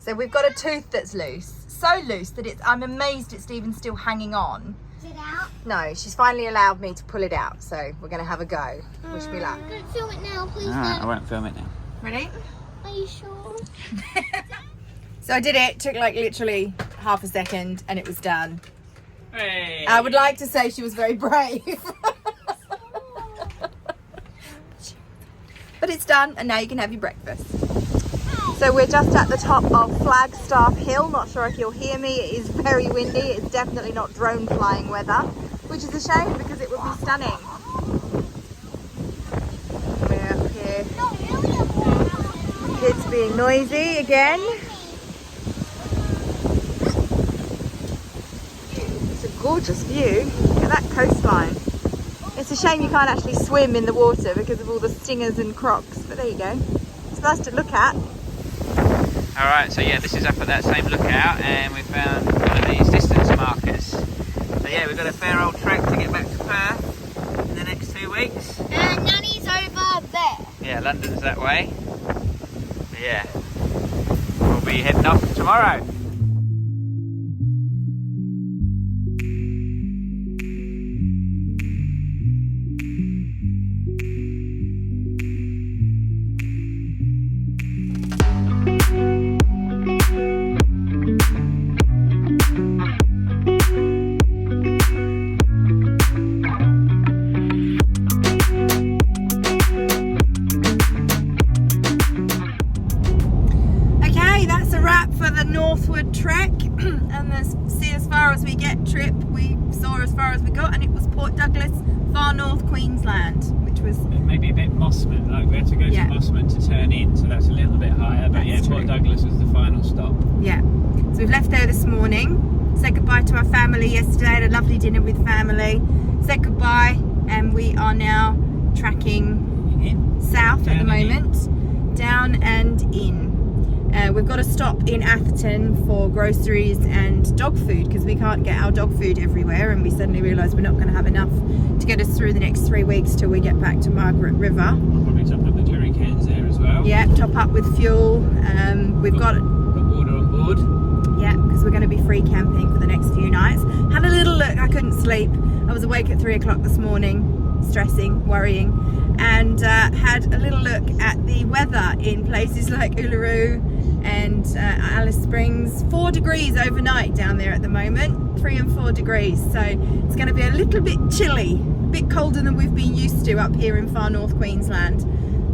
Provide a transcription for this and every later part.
So we've got a tooth that's loose. So loose that I'm amazed it's even still hanging on. Is it out? No, she's finally allowed me to pull it out. So we're going to have a go. Wish me luck. Don't film it now, please. Alright, I won't film it now. Ready? Are you sure? So I did it. Took like literally half a second and it was done. Hey. I would like to say she was very brave. But it's done and now you can have your breakfast. So we're just at the top of Flagstaff Hill. Not sure if you'll hear me. It is very windy. It's definitely not drone flying weather, which is a shame because it would be stunning. We're up here. Kids being noisy again. It's a gorgeous view. Look at that coastline. It's a shame you can't actually swim in the water because of all the stingers and crocs, but there you go. It's nice to look at. Alright, so yeah, this is up at that same lookout and we found one of these distance markers. So yeah, we've got a fair old trek to get back to Perth in the next 2 weeks. And Nanny's over there. Yeah, London's that way. But yeah, we'll be heading off tomorrow. Northward trek and the see as far as we get trip. We saw as far as we got and it was Port Douglas, far north Queensland, which was maybe a bit Mossman, like we had to go to Mossman to turn in, so that's a little bit higher, but yeah, Port Douglas was the final stop. Yeah, so we've left there this morning, said goodbye to our family yesterday, had a lovely dinner with family, said goodbye, and we are now tracking south at the moment, down and in. We've got to stop in Atherton for groceries and dog food because we can't get our dog food everywhere, and we suddenly realised we're not going to have enough to get us through the next 3 weeks till we get back to Margaret River. We'll probably top up the jerry cans there as well. Yeah, top up with fuel. We've got water on board. Yeah, because we're going to be free camping for the next few nights. Had a little look, I couldn't sleep. I was awake at 3 o'clock this morning, stressing, worrying, and had a little look at the weather in places like Uluru and Alice Springs. 4 degrees overnight down there at the moment, 3 and 4 degrees, so it's going to be a little bit chilly, a bit colder than we've been used to up here in far north Queensland.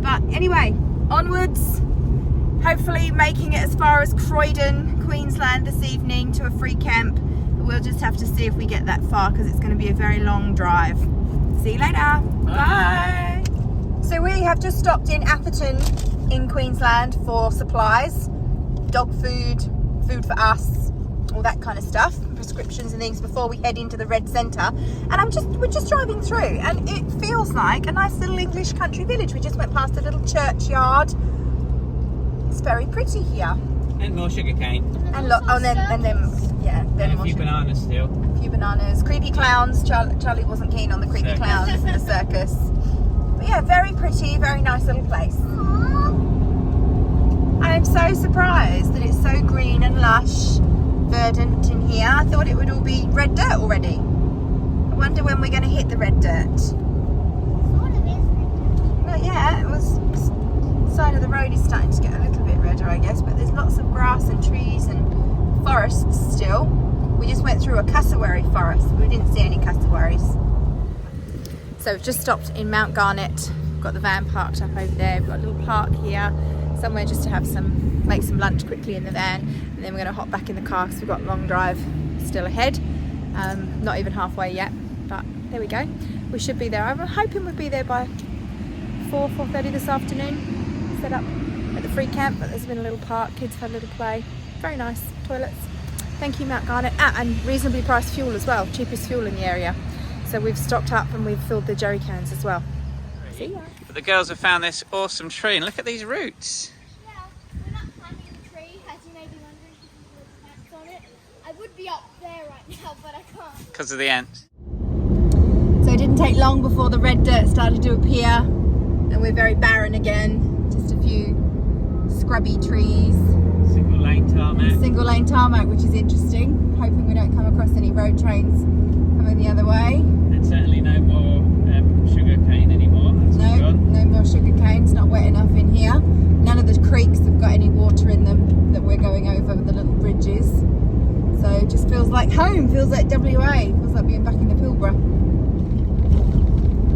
But anyway, onwards, hopefully making it as far as Croydon, Queensland this evening to a free camp, but we'll just have to see if we get that far because it's going to be a very long drive. See you later. Bye. So we have just stopped in Atherton in Queensland for supplies, dog food, food for us, all that kind of stuff, prescriptions and things before we head into the Red Centre. And we're just driving through and it feels like a nice little English country village. We just went past a little churchyard. It's very pretty here. And more sugarcane. And look, and then a few bananas still. A few bananas. Creepy clowns. Charlie wasn't keen on the creepy clowns in the circus. But yeah, very pretty, very nice little place. I'm so surprised that it's so green and lush, verdant in here. I thought it would all be red dirt already. I wonder when we're going to hit the red dirt. Well, yeah, it was. Side of the road is starting to get a little bit redder, I guess, but there's lots of grass and trees and forests still. We just went through a cassowary forest. We didn't see any cassowaries. So we've just stopped in Mount Garnet. We've got the van parked up over there. We've got a little park here, somewhere just to make some lunch quickly in the van, and then we're going to hop back in the car because we've got a long drive still ahead. Not even halfway yet, but there we go. We should be there. I'm hoping we'll be there by 4:30 this afternoon. Set up at the free camp, but there's been a little park, kids had a little play, very nice, toilets. Thank you Mount Garnet. And reasonably priced fuel as well, cheapest fuel in the area, so we've stocked up and we've filled the jerry cans as well. See ya. But the girls have found this awesome tree and look at these roots. Yeah, we're not climbing the tree, as you may be wondering, because there's ants on it. I would be up there right now, but I can't. Because of the ants. So it didn't take long before the red dirt started to appear and we're very barren again. Just a few scrubby trees. Single lane tarmac. Single lane tarmac, which is interesting. Hoping we don't come across any road trains coming the other way. And certainly no more sugar cane anymore. No more sugar cane. It's not wet enough in here. None of the creeks have got any water in them that we're going over with the little bridges. So it just feels like home. Feels like WA. Feels like being back in the Pilbara.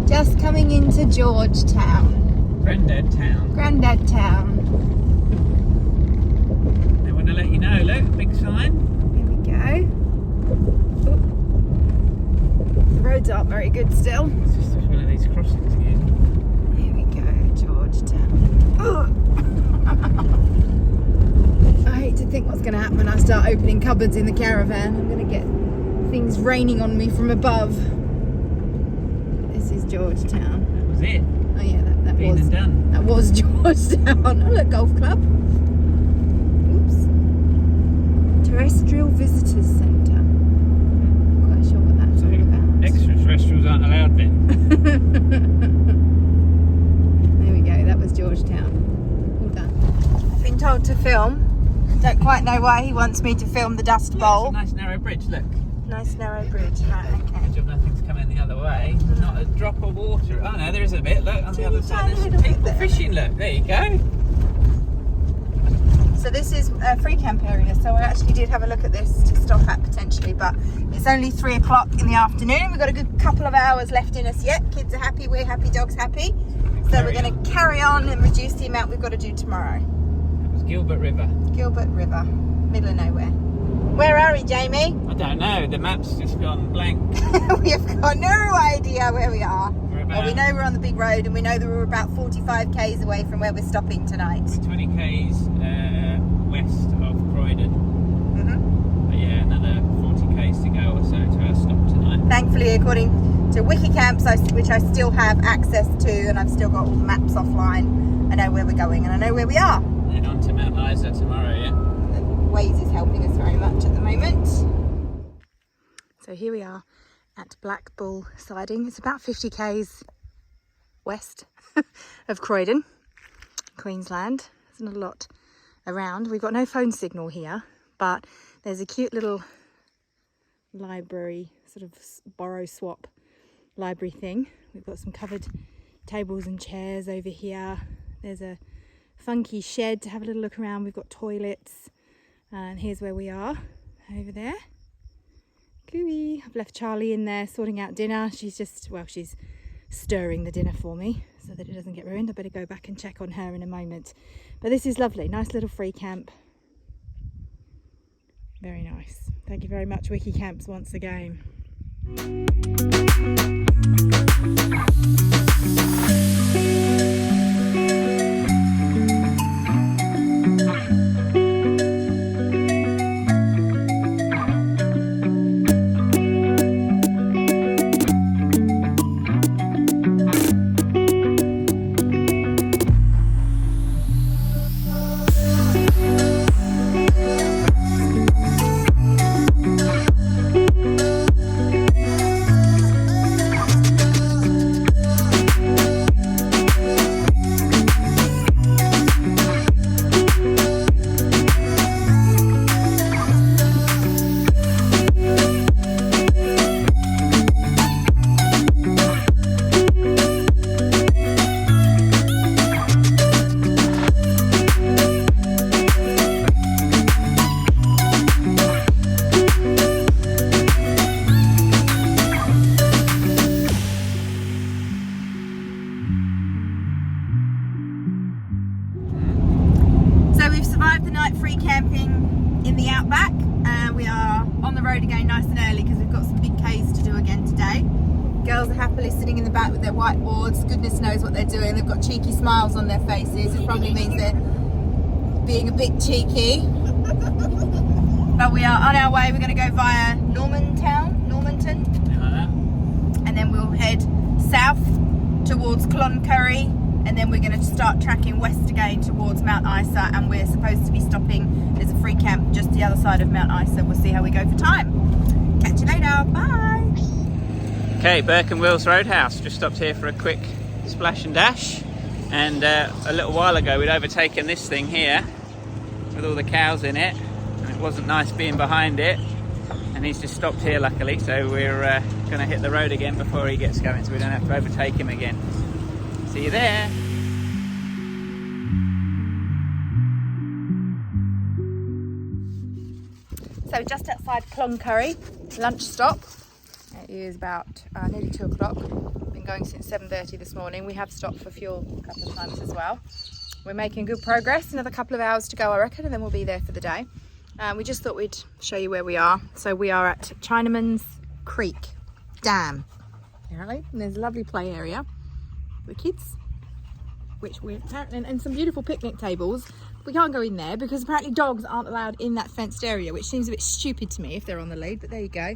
Just coming into Georgetown. Grandad Town. Grandad Town. They want to let you know, look, big sign. Here we go. The roads aren't very good still. It's just one of these crossings here. Here we go, Georgetown. I hate to think what's going to happen when I start opening cupboards in the caravan. I'm going to get things raining on me from above. This is Georgetown. That was it. Oh yeah, that Been was and done. that was Georgetown. Oh look, golf club. Oops. Terrestrial Visitors Centre. Not quite sure what that's all about. Extraterrestrials aren't allowed then. There we go. That was Georgetown. All done. I've been told to film. Don't quite know why he wants me to film the Dust It's Bowl. a nice narrow bridge, look. Nice narrow bridge. Right, okay. Good job nothing's coming the other way. Not a drop of water. Oh no, there is a bit. Look on the other side. tiny There's some little bit people there. fishing. Look, there you go. So this is a free camp area. So I actually did have a look at this to stop at potentially, but it's only 3 o'clock in the afternoon. We've got a good couple of hours left in us yet. Kids are happy, we're happy, dogs happy. So we're going to carry on and reduce the amount we've got to do tomorrow. That was Gilbert River. Gilbert River, middle of nowhere. Where are we, Jamie? I don't know. The map's just gone blank. We have got no idea where we are. Well, we About know we're on the big road and we know that we're about 45 k's away from where we're stopping tonight. 20 k's west of Croydon. Mm-hmm. But yeah, another 40 k's to go or so to our stop tonight. Thankfully, according to Wiki Camps, which I still have access to, and I've still got all the maps offline, I know where we're going and I know where we are. And on to Mount Isa tomorrow, yeah? Waze is helping us very much at the moment. So here we are at Black Bull Siding. It's about 50 k's west of Croydon, Queensland. There's not a lot around. We've got no phone signal here, but there's a cute little library, sort of borrow swap library thing. We've got some covered tables and chairs over here. There's a funky shed to have a little look around. We've got toilets. And here's where we are, over there. Chloe. I've left Charli in there sorting out dinner. She's stirring the dinner for me so that it doesn't get ruined. I better go back and check on her in a moment. But this is lovely, nice little free camp. Very nice. Thank you very much, Wiki Camps, once again. Girls are happily sitting in the back with their whiteboards. Goodness knows what they're doing. They've got cheeky smiles on their faces. It probably means they're being a bit cheeky. But we are on our way. We're going to go via Normanton, and then we'll head south towards Cloncurry, and then we're going to start tracking west again towards Mount Isa, and we're supposed to be stopping. There's a free camp just the other side of Mount Isa. We'll see how we go for time. Catch you later. Bye. Okay, Burke and Will's Roadhouse. Just stopped here for a quick splash and dash. And a little while ago we'd overtaken this thing here with all the cows in it. wasn't nice being behind it, and he's just stopped here luckily, so we're going to hit the road again before he gets going, so we don't have to overtake him again. See you there. So just outside Cloncurry, lunch stop. It is about nearly 2 o'clock. Been going since 7:30 this morning. We have stopped for fuel a couple of times as well. We're making good progress. Another couple of hours to go, I reckon, and then we'll be there for the day. We just thought we'd show you where we are. So we are at Chinaman's Creek Dam, apparently. And there's a lovely play area for the kids, which we're apparently, and some beautiful picnic tables. We can't go in there because apparently dogs aren't allowed in that fenced area, which seems a bit stupid to me if they're on the lead, but there you go.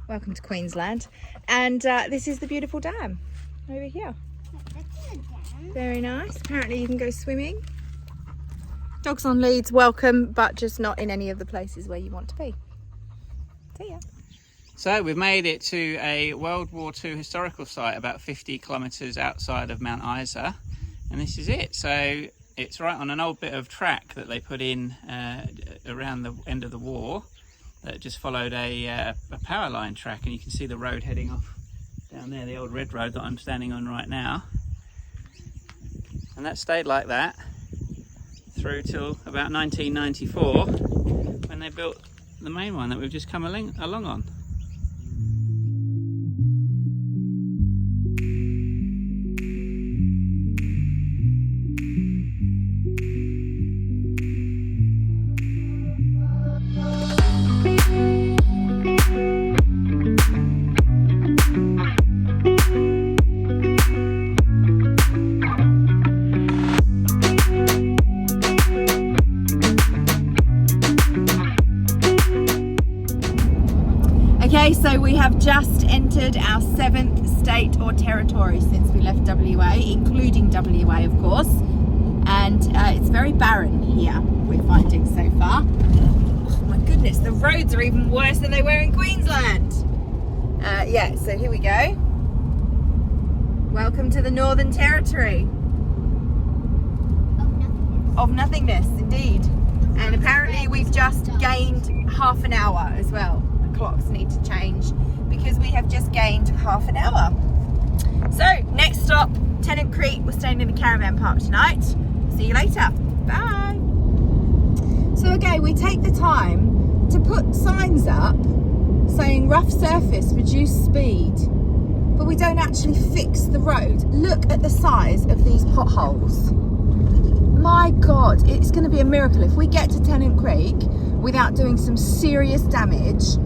Welcome to Queensland. And this is the beautiful dam over here. Very nice. Apparently you can go swimming. Dogs on leads, welcome, but just not in any of the places where you want to be. See ya. So we've made it to a World War II historical site about 50 kilometres outside of Mount Isa, and this is it. So it's right on an old bit of track that they put in around the end of the war that just followed a power line track, and you can see the road heading off down there, the old red road that I'm standing on right now. And that stayed like that through till about 1994 when they built the main one that we've just come along on. Okay, so we have just entered our 7th state or territory since we left WA, including WA of course, and it's very barren here, we're finding so far. Oh my goodness, the roads are even worse than they were in Queensland. Yeah, so here we go. Welcome to the Northern Territory. Of nothingness, indeed. And apparently we've just gained half an hour as well. Clocks need to change because we have just gained half an hour. So next stop, Tennant Creek. We're staying in the caravan park tonight. See you later. Bye. So again, we take the time to put signs up saying rough surface, reduce speed, but we don't actually fix the road. Look at the size of these potholes. My God, it's going to be a miracle if we get to Tennant Creek without doing some serious damage.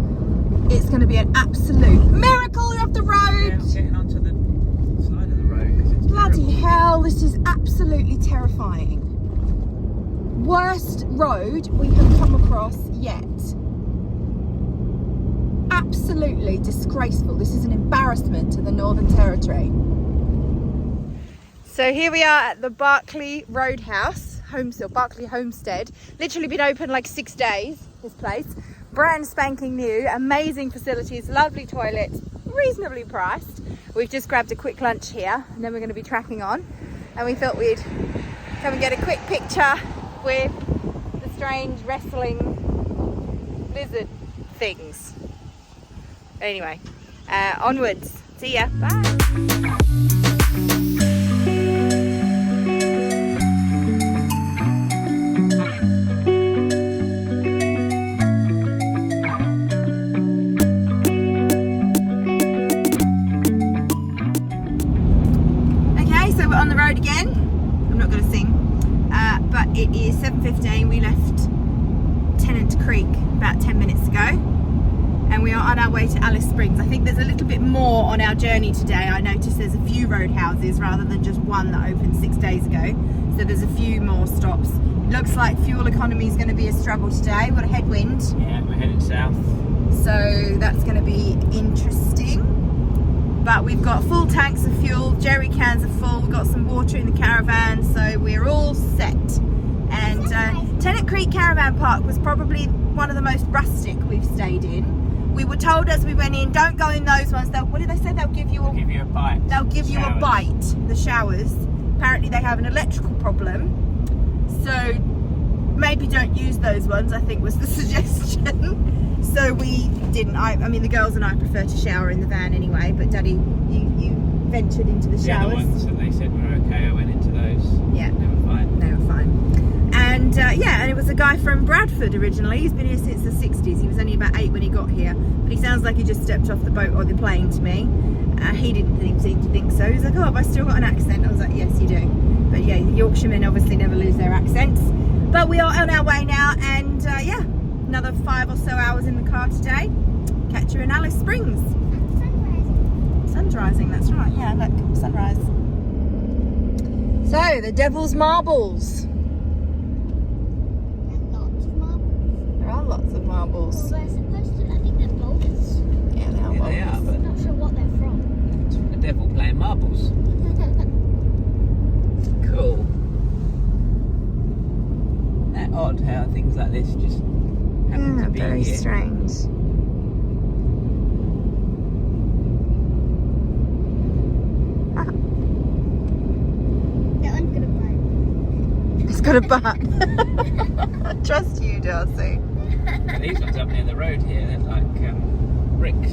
It's going to be an absolute miracle of the road. Yeah, getting onto the side of the road. 'Cause it's Bloody terrible. hell, this is absolutely terrifying. Worst road we have come across yet. Absolutely disgraceful. This is an embarrassment to the Northern Territory. So here we are at the Barclay Roadhouse, Barclay Homestead. Literally been open like 6 days, this place. Brand spanking new, amazing facilities, lovely toilets, reasonably priced. We've just grabbed a quick lunch here and then we're going to be tracking on. And we thought we'd come and get a quick picture with the strange wrestling lizard things. Anyway, onwards. See ya. Bye. On the road again. I'm not going to sing, but it is 7:15. We left Tennant Creek about 10 minutes ago and we are on our way to Alice Springs. I think there's a little bit more on our journey today. I noticed there's a few roadhouses rather than just one that opened 6 days ago, so there's a few more stops. Looks like fuel economy is going to be a struggle today. We've got a headwind. Yeah, we're heading south. So that's going to be interesting. But we've got full tanks of fuel, jerry cans are full, we've got some water in the caravan, so we're all set. And Tennant Creek Caravan Park was probably one of the most rustic we've stayed in. We were told as we went in, don't go in those ones. What did they say? They'll give you a bite. They'll give you a bite, the showers. Apparently they have an electrical problem. So maybe don't use those ones, I think was the suggestion. So we didn't. I mean, the girls and I prefer to shower in the van anyway, but Daddy, you ventured into the showers. The other ones that they said were okay, I went into those. Yeah. They were fine. They were fine. And yeah, and it was a guy from Bradford originally. He's been here since the 60s. He was only about 8 when he got here, but he sounds like he just stepped off the boat or the plane to me. He didn't seem to think so. He was like, oh, have I still got an accent? I was like, yes, you do. But yeah, Yorkshiremen obviously never lose their accents. But we are on our way now, and yeah, another 5 or so hours in the car today. Catch you in Alice Springs. Sun's rising, that's right. Yeah, look, sunrise. So, the Devil's Marbles. Lots of marbles. There are lots of marbles. Well, they're supposed to, I think they're boulders. Yeah, they are Yeah, they are, marbles. but I'm not sure what they're from. it's from the devil playing marbles. Cool. Isn't that odd how things like this just happen Yeah, to be very here? strange. That one's gonna bite. It's got a butt. Trust you, Darcy. And these ones up near the road here, they're like bricks.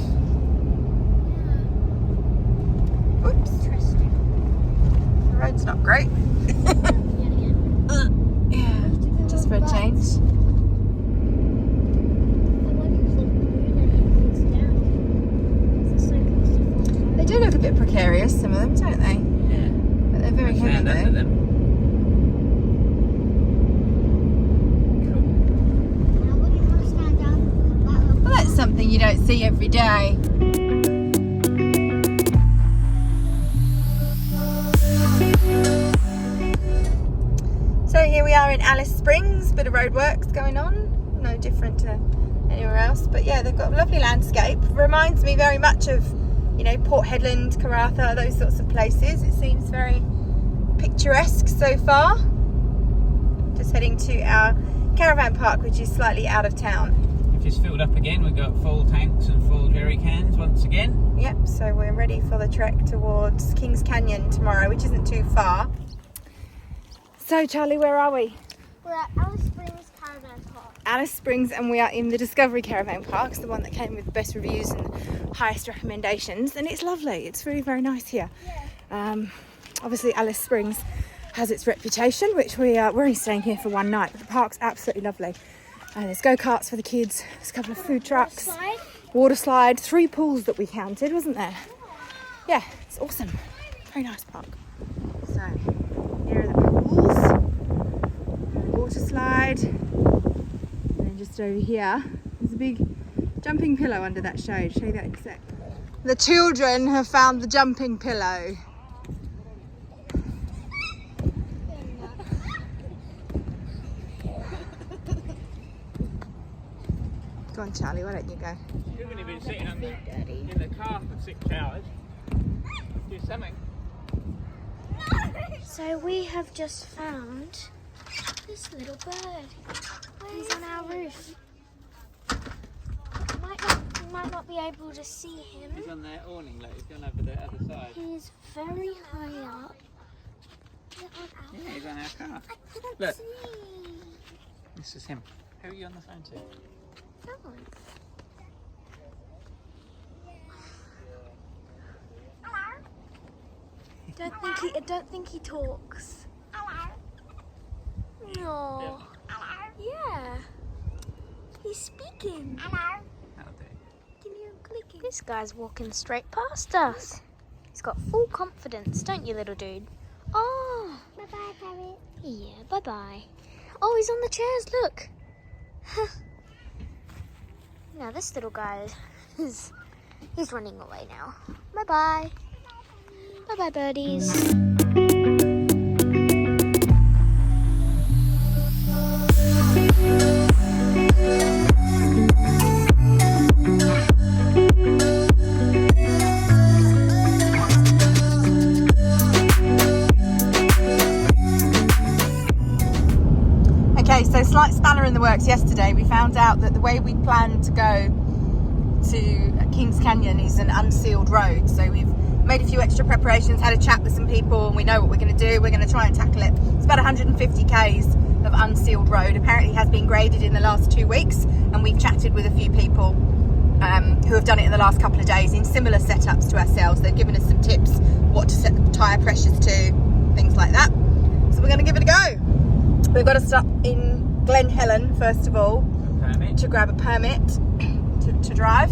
Oops, Interesting. the road's not great. Yeah, just for a change. They do look a bit precarious, some of them, don't they? Yeah. But they're very heavy Stand under though. them. Cool. Well, that's something you don't see every day. So here we are in Alice Springs, bit of roadworks going on, no different to anywhere else, but yeah, they've got a lovely landscape. Reminds me very much of, you know, Port Hedland, Karratha, those sorts of places. It seems very picturesque so far. Just heading to our caravan park, which is slightly out of town. We've just filled up again, we've got full tanks and full jerry cans once again. Yep, so we're ready for the trek towards Kings Canyon tomorrow, which isn't too far. So Charlie, where are we? We're at Alice Springs Caravan Park. Alice Springs, and we are in the Discovery Caravan Park, the one that came with the best reviews and highest recommendations, and it's lovely. It's very, very nice here. Yeah. Obviously Alice Springs has its reputation, which we're only staying here for one night, but the park's absolutely lovely. There's go-karts for the kids, there's a couple of food trucks, water slide, 3 pools that we counted, wasn't there? Yeah, it's awesome. Very nice park. So here are the pools, water slide, and then just over here there's a big jumping pillow under that shade. Show you that in a sec. The children have found the jumping pillow. Go on, Charlie, why don't you go? You've only been sitting in the car for 6 hours. Do something. So we have just found this little bird. He's on our roof. You might not be able to see him. He's on their awning, like he's gone over the other side. He's very high up. Yeah, he's on our car. I couldn't Look. see. This is him. Who are you on the phone to? No. I don't think he talks. No. Yeah. He's speaking. That'll do. Give me a clicking. This guy's walking straight past us. He's got full confidence, don't you, little dude? Oh. Bye-bye, parrot. Yeah, bye-bye. Oh, he's on the chairs, look. Now this little guy he's running away now. Bye-bye. Bye-bye, birdies. Okay, so slight spanner in the works yesterday. We found out that the way we planned to go to Kings Canyon is an unsealed road. So we've made a few extra preparations, had a chat with some people, and we know what we're going to do. We're going to try and tackle it. It's about 150 k's of unsealed road. Apparently has been graded in the last 2 weeks, and we've chatted with a few people who have done it in the last couple of days in similar setups to ourselves. They've given us some tips, what to set the tyre pressures to, things like that. So we're going to give it a go. We've got to stop in Glen Helen first of all to grab a permit to drive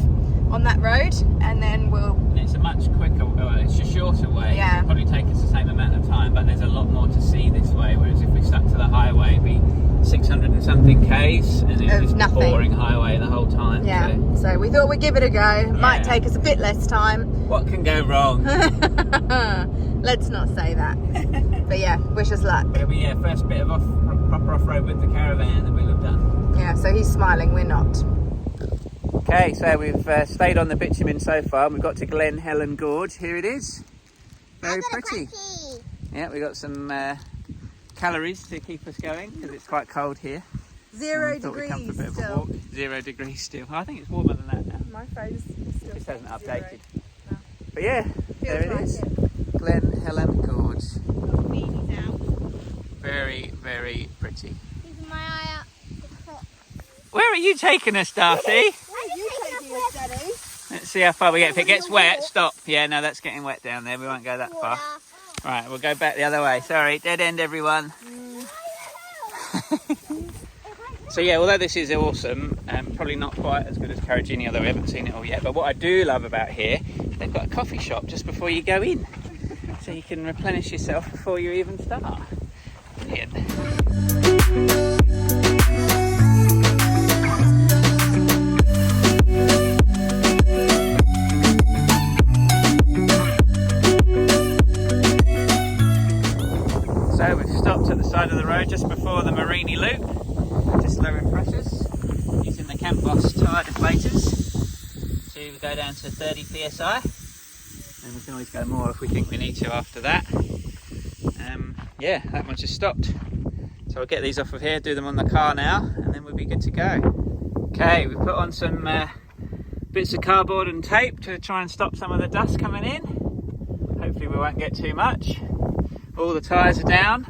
on that road, and then it's a much quicker, well, it's a shorter way. Yeah. It'll probably take us the same amount of time, but there's a lot more to see this way, whereas if we stuck to the highway, it'd be 600 and something Ks, and it was just a boring highway the whole time. Yeah, so we thought we'd give it a go. It might take us a bit less time. What can go wrong? Let's not say that. But yeah, wish us luck. It'll be first bit of proper off-road with the caravan, and we'll have done. Yeah, so he's smiling, we're not. Okay, so we've stayed on the bitumen so far, and we've got to Glen Helen Gorge. Here it is. Very pretty. Yeah, we've got some calories to keep us going because it's quite cold here. 0 Thought we'd come for a degrees bit of a still. walk. 0 degrees still. I think it's warmer than that now. My phone's still Just hasn't updated. No. But yeah, there it is. Glen Helen Gorge. Very, very pretty. Keeping my eye up. Where are you taking us, Darcie? Where are you taking us, Daddy? Let's see how far we get. If it gets wet, stop. Yeah, no, that's getting wet down there. We won't go that far. Right, we'll go back the other way. Sorry, dead end, everyone. So yeah, although this is awesome, probably not quite as good as Carragini, although we haven't seen it all yet. But what I do love about here, they've got a coffee shop just before you go in. So you can replenish yourself before you even start. Brilliant. So we've stopped at the side of the road just before the Marini Loop, just lowering pressures, using the Camp Boss tyre deflators to go down to 30 psi, and we can always go more if we think we need to after that. Yeah, that one just stopped. So I'll get these off of here, do them on the car now, and then we'll be good to go. Okay, we've put on some bits of cardboard and tape to try and stop some of the dust coming in. Hopefully we won't get too much. All the tyres are down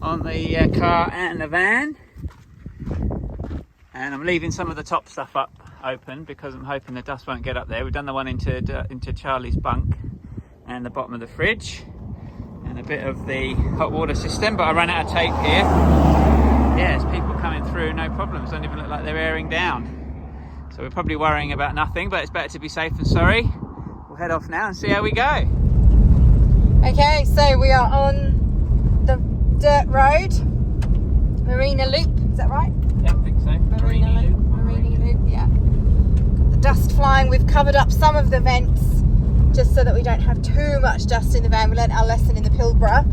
on the car and the van, and I'm leaving some of the top stuff up open because I'm hoping the dust won't get up there. We've done the one into Charlie's bunk and the bottom of the fridge and a bit of the hot water system, but I ran out of tape here. Yeah, there's people coming through, no problems, don't even look like they're airing down. So we're probably worrying about nothing, but it's better to be safe than sorry. We'll head off now and see how we go. Okay, so we are on the dirt road, Marina Loop, is that right? Yeah, I think so. Marina Loop, yeah. Got the dust flying. We've covered up some of the vents just so that we don't have too much dust in the van. We learned our lesson in the Pilbara.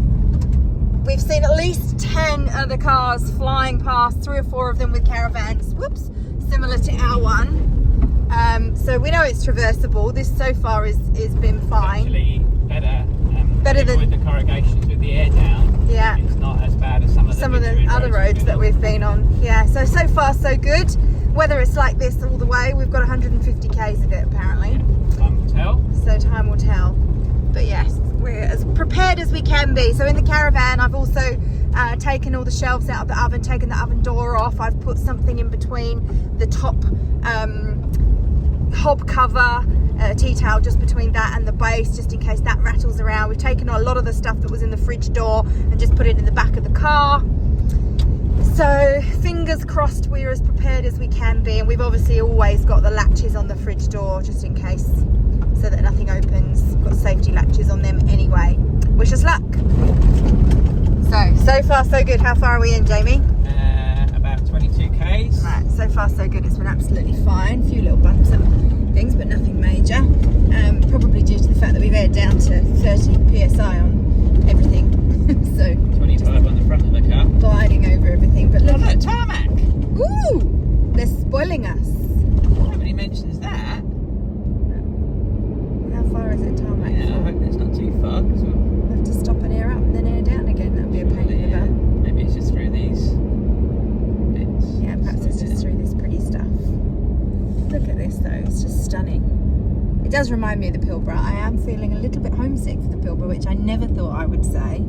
We've seen at least 10 other cars flying past, 3 or 4 of them with caravans, whoops, similar to our one. So we know it's traversable. This so far is been fine. It's actually better than with the corrugations with the air down. Yeah. It's not as bad as some of the other roads that we've been on. Yeah, so far so good. Whether it's like this all the way, we've got 150 k's of it apparently. Yeah, time will tell. So time will tell. But yes, we're as prepared as we can be. So in the caravan, I've also taken all the shelves out of the oven, taken the oven door off. I've put something in between the top hob cover, tea towel just between that and the base, just in case that rattles around. We've taken a lot of the stuff that was in the fridge door and just put it in the back of the car. So fingers crossed we're as prepared as we can be, and we've obviously always got the latches on the fridge door just in case, so that nothing opens. Got safety latches on them anyway. Wish us luck. So far so good. How far are we in, Jamie? About 22 k's. Right, so far so good. It's been absolutely fine. A few little bumps and things, but nothing major. Probably due to the fact that we've aired down to 30 psi on everything. So 25 on the front of the car. Gliding over everything, but look at tarmac. Ooh, they're spoiling us. Nobody mentions that. How far is it tarmac? Yeah, I hope it's not too far. We'll have to stop and air up and then air down again. That'd be a pain in the bum. Maybe it's just through these bits. Yeah, perhaps it's just through this pretty stuff. Look at this though, it's just stunning. It does remind me of the Pilbara. I am feeling a little bit homesick for the Pilbara, which I never thought I would say.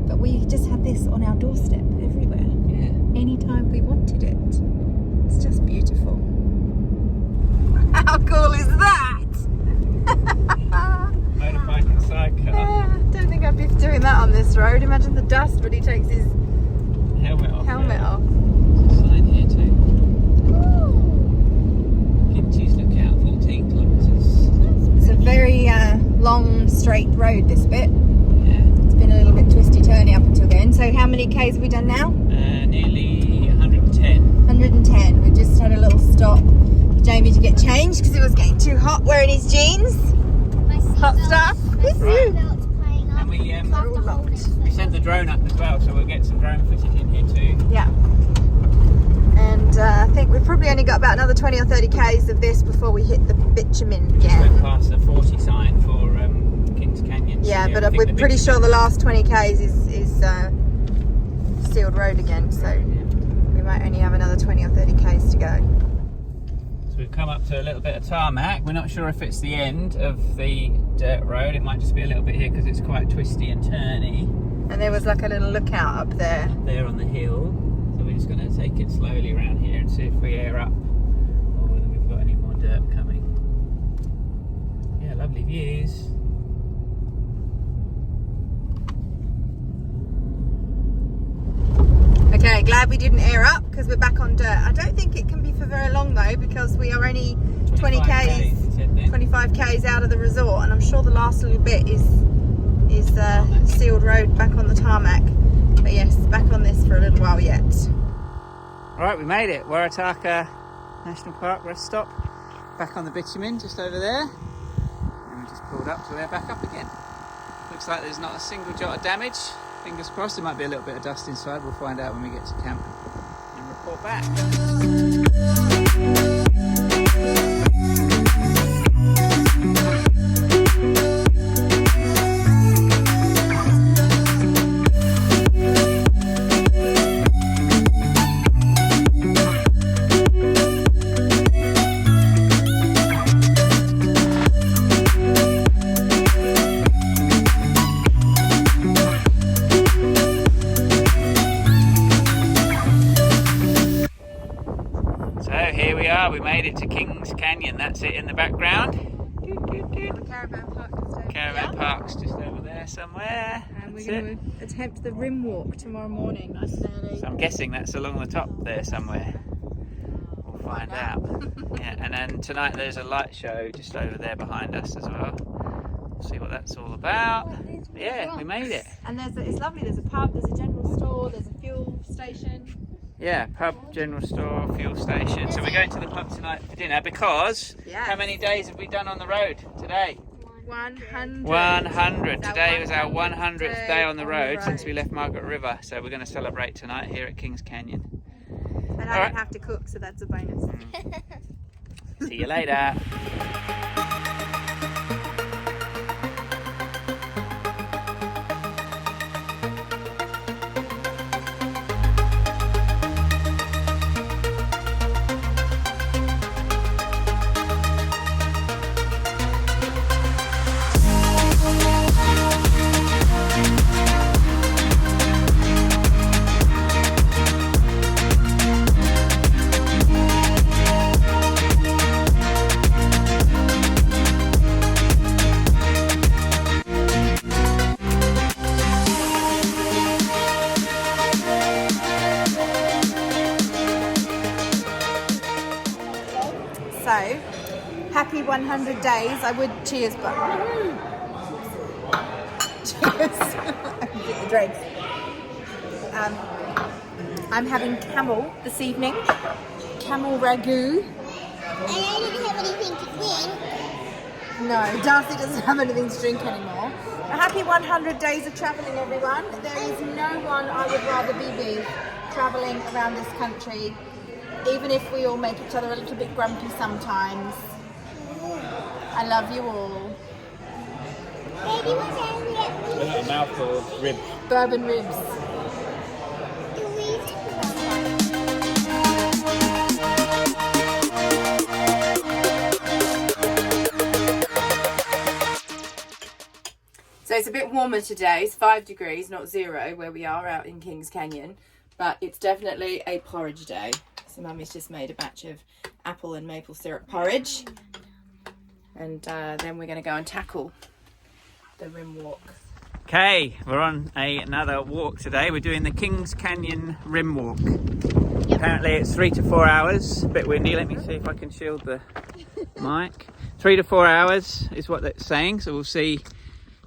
But we just had this on our doorstep everywhere. anytime we wanted it. It's just beautiful. How cool is that? Motorbike and sidecar. Don't think I'd be doing that on this road. Imagine the dust when he takes his Helmet off. off. There's a sign here too. Ginty's Lookout, 14 kilometres. It's a very long, straight road, this bit. Yeah. It's been a little bit twisty-turny up until then. So how many Ks have we done now? Nearly 110. 110. We just had a little stop for Jamie to get changed because it was getting too hot wearing his jeans. Hot stuff. Right. And we sent the drone up as well, so we'll get some drone footage in here too. Yeah. And I think we've probably only got about another 20 or 30 Ks of this before we hit the bitumen Just again. went past the 40 sign for Kings Canyon. Yeah, So, but I think we're the pretty sure the last 20 Ks is sealed road again, so we might only have another 20 or 30 Ks to go. So we've come up to a little bit of tarmac. We're not sure if it's the end of the dirt road. It might just be a little bit here because it's quite twisty and turny. And there was like a little lookout up there. There on the hill. So we're just going to take it slowly around here and see if we air up or whether we've got any more dirt coming. Yeah, lovely views. Okay, glad we didn't air up because we're back on dirt. I don't think it can be for very long though because we are only 20 Ks, 25 Ks out of the resort, and I'm sure the last little bit is sealed road back on the tarmac. But yes, back on this for a little while yet. Right, we made it. Warataka National Park rest stop. Back on the bitumen, just over there. And we just pulled up, so we're back up again. Looks like there's not a single jot of damage. Fingers crossed. There might be a little bit of dust inside. We'll find out when we get to camp and report back. We made it to Kings Canyon. That's it in the background. The caravan park just over Caravan park's just over there somewhere. And That's we're going to attempt the rim walk tomorrow morning, nice and early. So I'm guessing that's along the top there somewhere. We'll find out. Yeah, and then tonight there's a light show just over there behind us as well. We'll see what that's all about. But yeah, we made it. And it's lovely. There's a pub, there's a general store, there's a fuel station. Yeah, pub, general store, fuel station. So we're going to the pub tonight for dinner because how many days have we done on the road today? 100. 100. Today was our 100th day on the road since we left Margaret River. So we're going to celebrate tonight here at Kings Canyon. And I don't have to cook, so that's a bonus. See you later. So, happy 100 days. I would cheers, but cheers. I can get the dregs. I'm having camel this evening. Camel ragu. And I didn't have anything to drink. No, Darcie doesn't have anything to drink anymore. A happy 100 days of travelling, everyone. There is no one I would rather be with travelling around this country, even if we all make each other a little bit grumpy sometimes. I love you all. Baby, what's that? A little mouthful of ribs. Bourbon ribs. So it's a bit warmer today. It's 5 degrees, not 0, where we are out in Kings Canyon. but it's definitely a porridge day. So Mummy's just made a batch of apple and maple syrup porridge, and then we're going to go and tackle the rim walk. Okay, we're on another walk today. We're doing the Kings Canyon rim walk. Yep. Apparently it's 3 to 4 hours. A bit windy. Let me see if I can shield the mic. 3 to 4 hours is what it's saying, so we'll see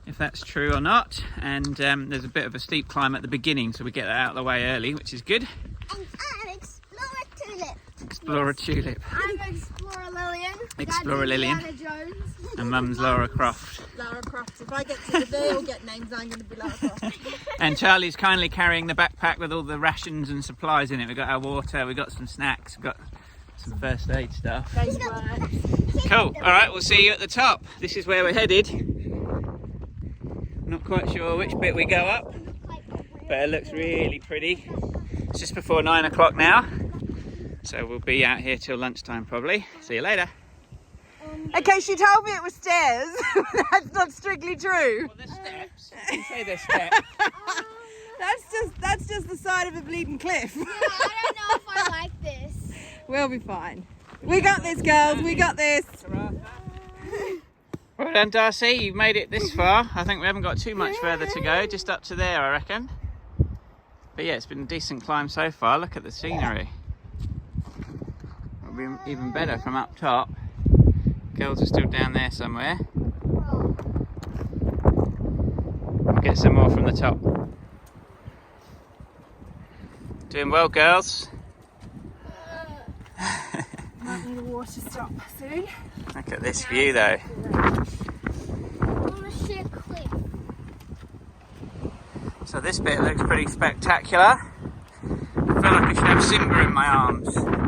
if that's true or not. And there's a bit of a steep climb at the beginning, so we get that out of the way early, which is good. And I'm Explorer Tulip. Explorer Tulip. I'm Explorer Lillian. Explorer Lillian. Jones. And Mum's Laura Croft. Lara Croft. If I get to they all get names, I'm going to be Lara Croft. And Charlie's kindly carrying the backpack with all the rations and supplies in it. We've got our water, we've got some snacks, we've got some first aid stuff. Cool. All right, we'll see you at the top. This is where we're headed. Not quite sure which bit we go up, but it looks really pretty. It's just before 9 o'clock now, so we'll be out here till lunchtime probably. See you later. Okay, she told me it was stairs. That's not strictly true. Well, there's steps. You say there's steps. That's just the side of a bleeding cliff. Yeah, I don't know if I like this. We'll be fine. We got this, girls. We got this. Well done, Darcie. You've made it this far. I think we haven't got too much further to go. Just up to there, I reckon. But yeah, it's been a decent climb so far. Look at the scenery. It'll be even better from up top. Girls are still down there somewhere. We'll get some more from the top. Doing well, girls. Might need a water stop soon. Look at this view though. So this bit looks pretty spectacular. I feel like I should have Simba in my arms. See what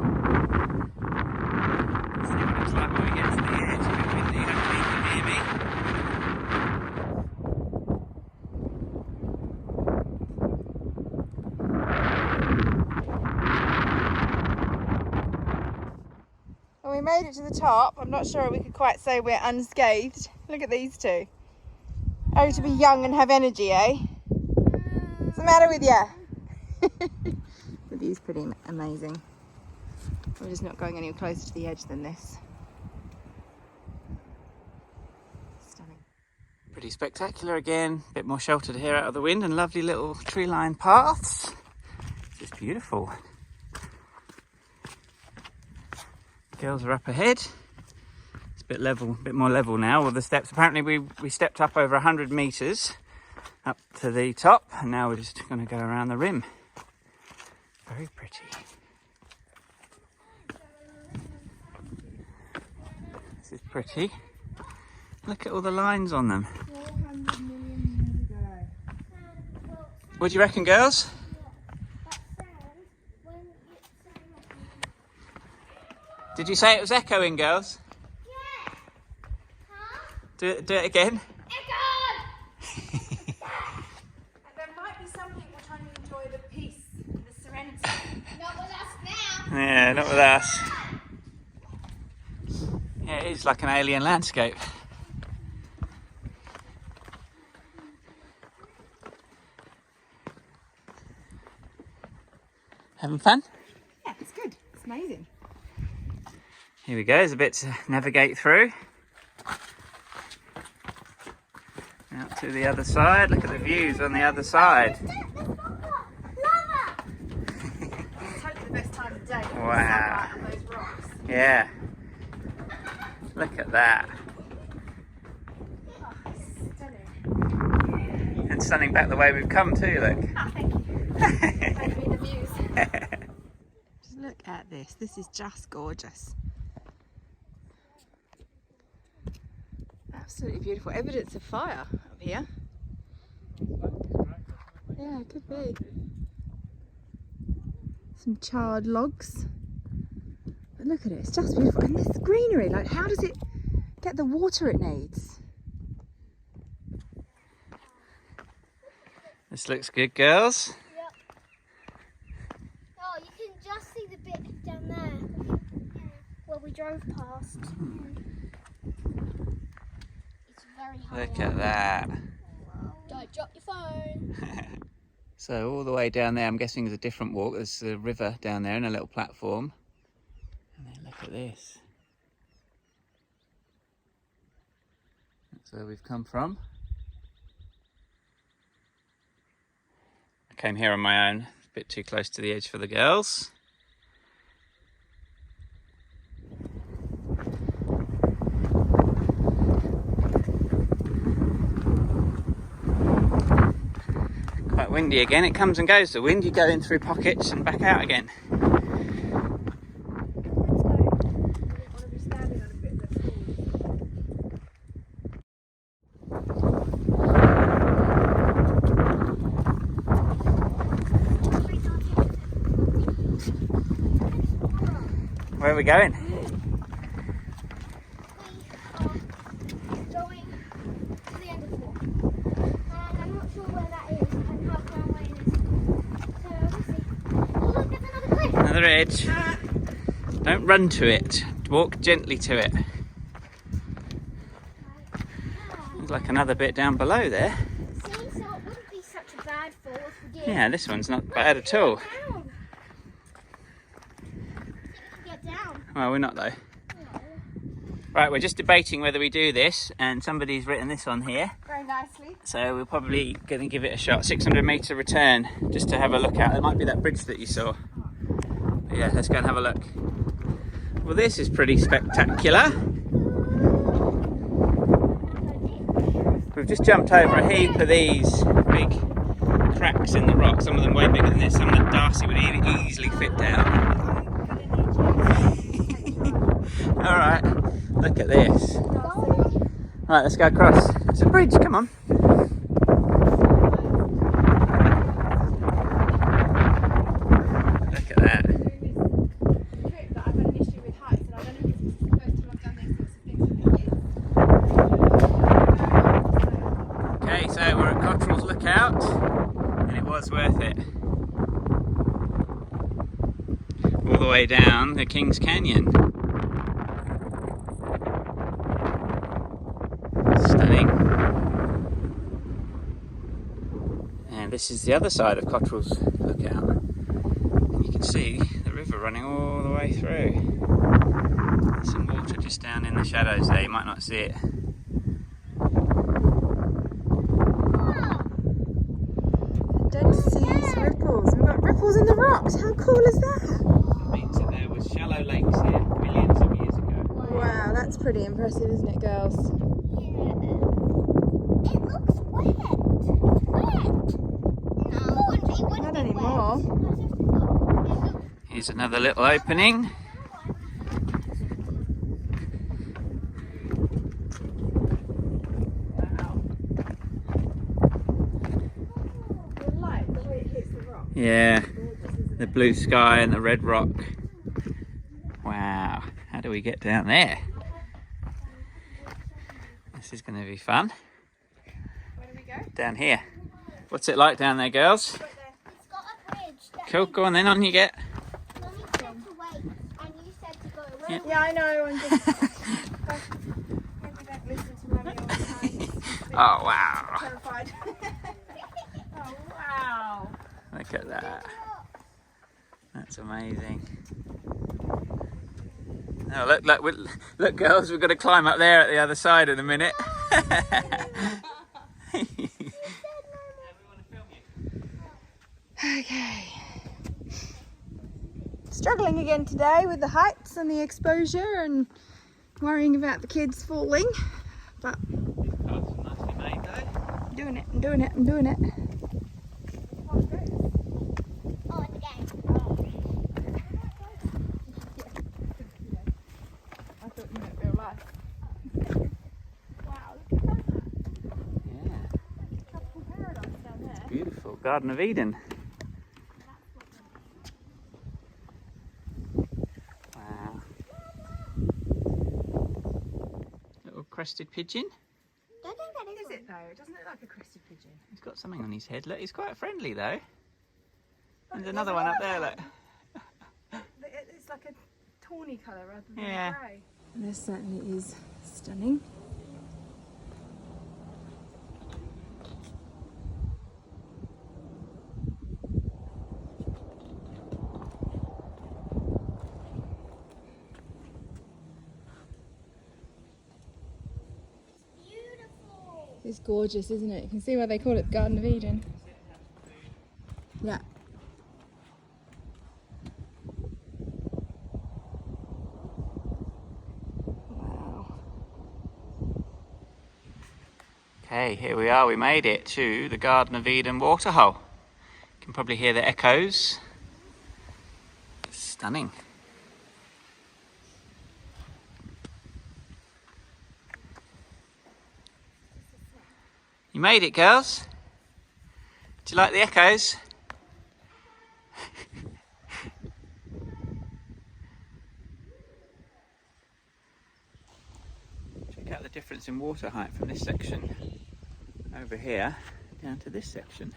it looks like when we get to the edge. It's a bit windy, hopefully you can hear me. Well, we made it to the top. I'm not sure we could quite say we're unscathed. Look at these two. Oh, to be young and have energy, eh? What's the matter with you? The view's pretty amazing. We're just not going any closer to the edge than this. Stunning. Pretty spectacular again. A bit more sheltered here out of the wind and lovely little tree-lined paths. Just beautiful. Girls are up ahead. It's a bit level, a bit more level now with the steps. Apparently we stepped up over 100 metres up to the top, and now we're just going to go around the rim. Very pretty. This is pretty. Look at all the lines on them. 400 million years ago. What do you reckon, girls? Did you say it was echoing, girls? Yeah. Huh? Do it again. Echo! And there might be some people trying to enjoy the peace and the serenity. Not with us now. Yeah, not with us. Yeah, it is like an alien landscape. Having fun? Yeah, it's good. It's amazing. Here we go, there's a bit to navigate through. Out to the other side, look at the views on the other side. It's totally the best time of day. Wow. On those rocks. Yeah. Look at that. Oh, stunning. And stunning back the way we've come too, look. Oh, thank you. Thank you for the views. Just look at this. This is just gorgeous. Absolutely beautiful. Evidence of fire up here. Yeah, it could be. Some charred logs. But look at it, it's just beautiful. And this greenery, like how does it get the water it needs? This looks good, girls. Yep. Oh, you can just see the bit down there where we drove past. It's very high. Look at that. Don't drop your phone. So all the way down there, I'm guessing is a different walk. There's a river down there and a little platform. And then look at this. That's where we've come from. I came here on my own, a bit too close to the edge for the girls. Quite windy again. It comes and goes, the wind. You go in through pockets and back out again. Where are we going? We are going to the end of the walk. And I'm not sure where that is and how far away it is. So we'll see. Oh look, there's another cliff! Another edge. Don't run to it. Walk gently to it. There's like another bit down below there. See, so it wouldn't be such a bad fall if we did. Yeah, this one's not bad at all. Down. Get down. Well, we're not though. No. Right, we're just debating whether we do this, and somebody's written this on here. Very nicely. So we're probably going to give it a shot. 600 metre return, just to have a look at. There might be that bridge that you saw. But yeah, let's go and have a look. Well, this is pretty spectacular. We've just jumped over a heap of these big cracks in the rock. Some of them way bigger than this. Some that Darcie would easily fit down. All right, look at this. Right, let's go across. It's a bridge, come on. Look at that. Okay, so we're at Cottrell's Lookout, and it was worth it. All the way down the King's Canyon. Stunning. And this is the other side of Cottrell's Lookout. And you can see the river running all the way through. There's some water just down in the shadows there, you might not see it. Don't see these ripples. We've got ripples in the rocks. How cool is that? It means that there was shallow lakes here millions of years ago. Wow, that's pretty impressive, isn't it, girls? Yeah. It looks wet. Wet. No, it wouldn't Not be anymore. wet. Here's another little opening. The light, the way it hits the rock. Yeah, the blue sky and the red rock. Wow, how do we get down there? This is going to be fun. Where do we go? Down here. What's it like down there, girls? It's got a bridge. That Cool, go on then, on you get. Mummy said to wait, and you said to go away. Yeah, I know. I'm just. Maybe don't listen to Mummy all the time. Oh, wow. Terrified. Oh, wow. Look at that. That's amazing. Oh, look, girls, we've got to climb up there at the other side in a minute. Okay. Struggling again today with the heights and the exposure and worrying about the kids falling. But Nicely made, though. I'm doing it, I'm doing it, I'm doing it. Oh, it's again. I thought you meant real life. Wow, look at that. Yeah, Tropical paradise down there. beautiful. Garden of Eden. Wow. Little crested pigeon. Don't think that Is is it though? It doesn't look like a crested pigeon. He's got something on his head. Look, he's quite friendly though. There's another one up there, look. It's like a tawny colour rather than Yeah. grey. This certainly is stunning. It's gorgeous, isn't it? You can see why they call it the Garden of Eden. Yeah. Wow. Okay, here we are. We made it to the Garden of Eden waterhole. You can probably hear the echoes. It's stunning. You made it, girls. Do you like the echoes? Check out the difference in water height from this section over here down to this section.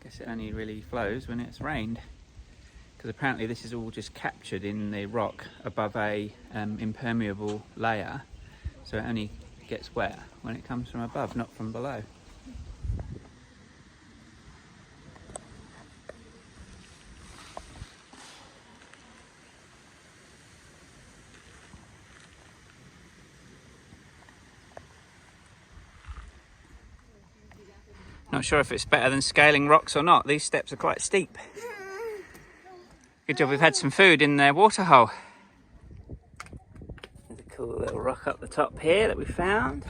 Guess it only really flows when it's rained, because apparently this is all just captured in the rock above a impermeable layer, so it only gets wet when it comes from above, not from below. Not sure if it's better than scaling rocks or not. These steps are quite steep. Good job we've had some food in the waterhole. There's a cool little rock up the top here that we found.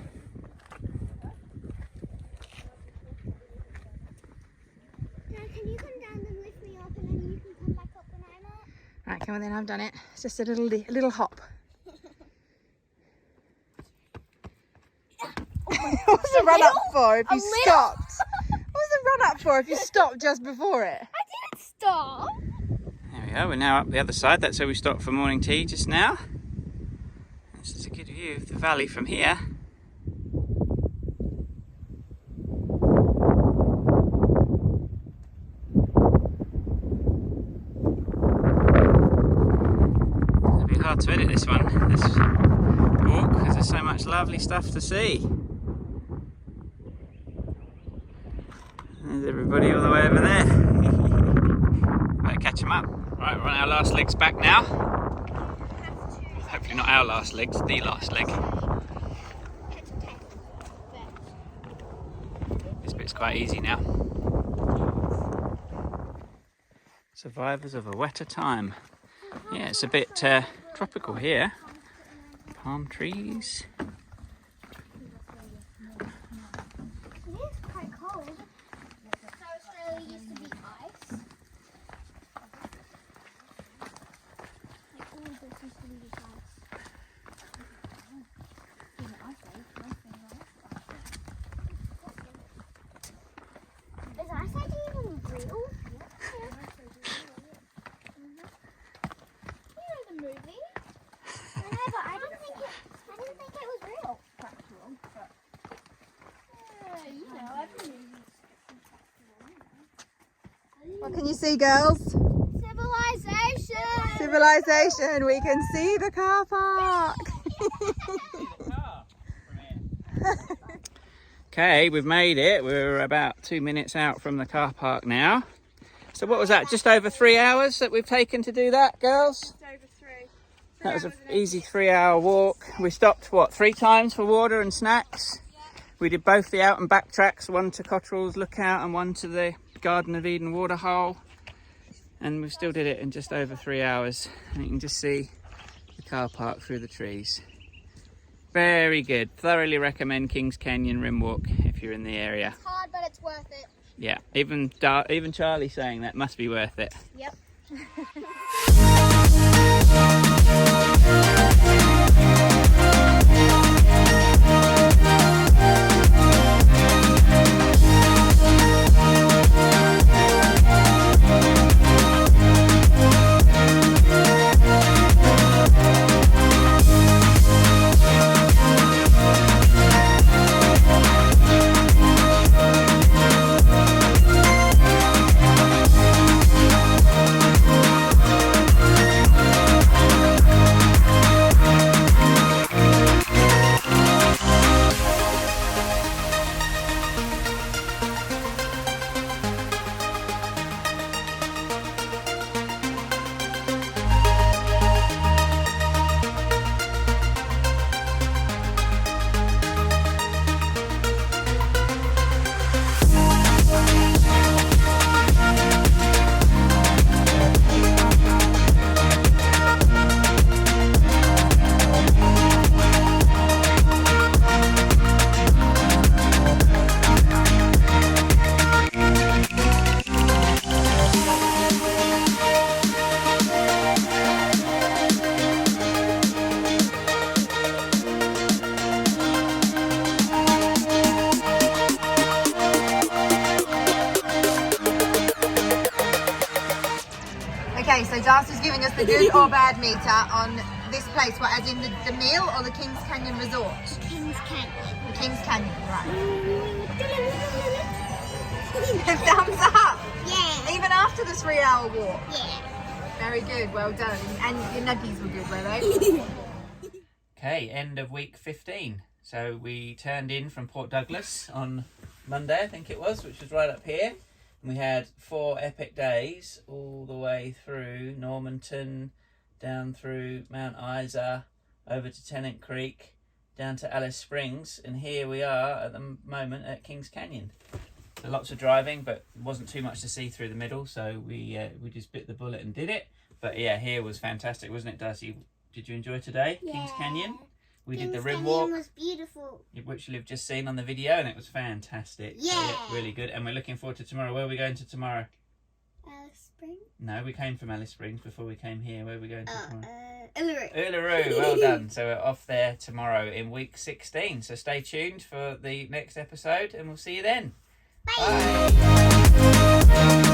Can you come down and lift me up, and then you can come back up when I'm up? Right, come on then, I've done it. It's just a little hop. What was the run up for if you stopped? What was the run up for if you stopped just before it? I didn't stop. There we are, we're now up the other side. That's where we stopped for morning tea just now. This is a good view of the valley from here. It'll be hard to edit this one, this walk, because there's so much lovely stuff to see. There's everybody all the way over there. Better catch them up. Right, we're on our last legs back now. Hopefully not our last legs, the last leg. This bit's quite easy now. Survivors of a wetter time. Yeah, it's a bit tropical here. Palm trees. It is quite cold. South Australia used to be ice. Like all of this used to be just ice. Is Ice Age even real? You know the movie? I know, but I didn't think it was real. Factual, but you know, every movie's factual. What can you see, girls? Civilization! Civilization. We can see the car park. Okay, we've made it. We're about 2 minutes out from the car park now. So what was that? Just over 3 hours that we've taken to do that, girls? Just over three. That was an easy 3 hour walk. We stopped, what, 3 times for water and snacks? We did both the out and back tracks, one to Cotterell's Lookout and one to the Garden of Eden waterhole. And we still did it in just over 3 hours. And you can just see the car park through the trees. Very good. Thoroughly recommend Kings Canyon Rim Walk if you're in the area. It's hard, but it's worth it. Yeah, even Charli saying that must be worth it. Yep. Okay, so Darcy's giving us the good or bad meter on this place. What, as in the meal or the Kings Canyon Resort? Kings Canyon. The Kings Canyon, right. Thumbs up! Yeah. Even after the 3-hour walk. Yeah. Very good, well done. And your nuggies were good, were they? Okay, end of week 15. So we turned in from Port Douglas on Monday, I think it was, which was right up here. And we had 4 epic days all the way through Normanton, down through Mount Isa, over to Tennant Creek, down to Alice Springs, and here we are at the moment at Kings Canyon. So lots of driving, but wasn't too much to see through the middle, so we just bit the bullet and did it. But yeah, here was fantastic, wasn't it, Darcy? Did you enjoy today, Yeah. Kings Canyon? We did the Kings rim Canyon walk, was beautiful. which you've just seen on the video, and it was fantastic. So, Yeah. really good. And we're looking forward to tomorrow. Where are we going to tomorrow? Alice Springs? No, we came from Alice Springs before we came here. Where are we going to tomorrow? Uluru. Uluru, well done. So we're off there tomorrow in week 16. So stay tuned for the next episode, and we'll see you then. Bye. Bye.